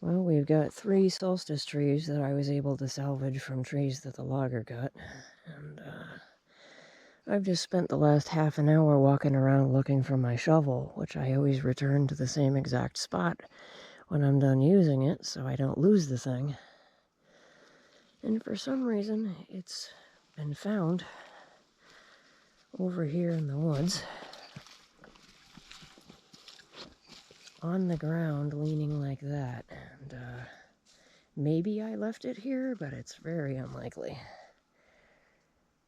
Well, we've got 3 solstice trees that I was able to salvage from trees that the logger cut. And I've just spent the last half an hour walking around looking for my shovel, which I always return to the same exact spot when I'm done using it so I don't lose the thing. And for some reason, it's been found over here in the woods on the ground leaning like that. And maybe I left it here, but it's very unlikely.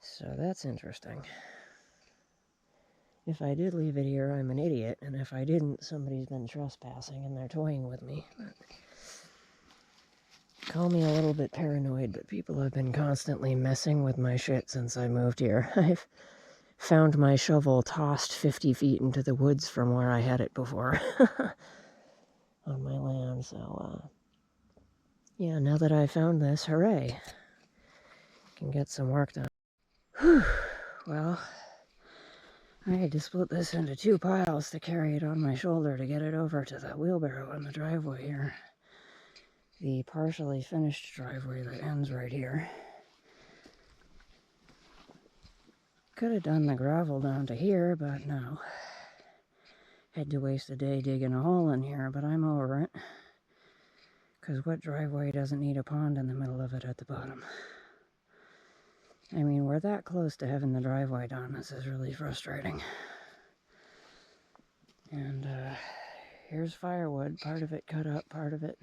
So that's interesting. If I did leave it here, I'm an idiot, and if I didn't, somebody's been trespassing and they're toying with me. But call me a little bit paranoid, but people have been constantly messing with my shit since I moved here. I've found my shovel tossed 50 feet into the woods from where I had it before on my land. So, yeah, now that I found this, hooray, can get some work done. Whew. Well, I had to split this into 2 piles to carry it on my shoulder to get it over to the wheelbarrow in the driveway here. The partially finished driveway that ends right here. Could have done the gravel down to here, but no. Had to waste a day digging a hole in here, but I'm over it. Because what driveway doesn't need a pond in the middle of it at the bottom? I mean, we're that close to having the driveway done. This is really frustrating. And here's firewood. Part of it cut up, part of it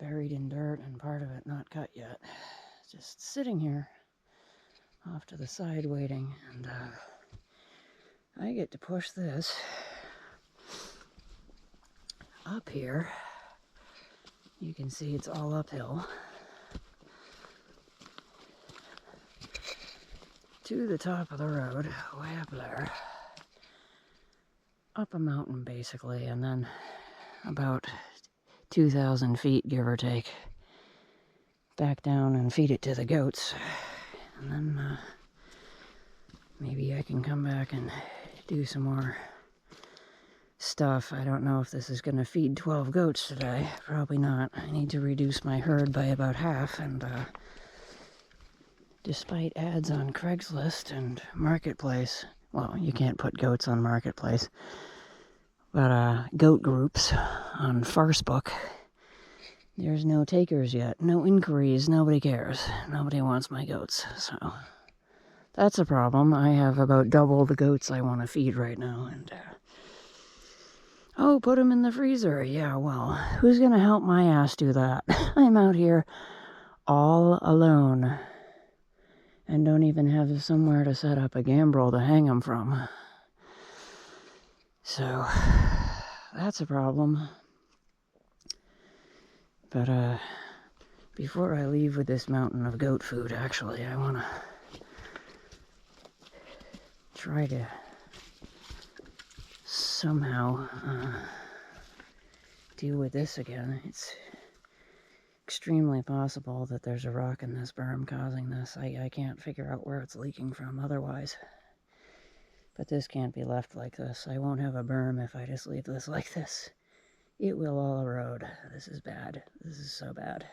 buried in dirt, and part of it not cut yet. Just sitting here off to the side waiting. And I get to push this up here. You can see it's all uphill to the top of the road, way up there. Up a mountain, basically, and then about 2,000 feet, give or take, back down and feed it to the goats. And then maybe I can come back and do some more stuff. I don't know if this is going to feed 12 goats today. Probably not. I need to reduce my herd by about half, and despite ads on Craigslist and Marketplace, well, you can't put goats on Marketplace, but goat groups on Farcebook, there's no takers yet, no inquiries, nobody cares. Nobody wants my goats, so that's a problem. I have about double the goats I want to feed right now, and oh, put them in the freezer. Yeah, well, who's gonna help my ass do that? I'm out here all alone and don't even have somewhere to set up a gambrel to hang them from. So that's a problem. But before I leave with this mountain of goat food, actually, I want to try to somehow deal with this again. It's extremely possible that there's a rock in this berm causing this. I can't figure out where it's leaking from otherwise. But this can't be left like this. I won't have a berm if I just leave this like this. It will all erode. This is bad. This is so bad.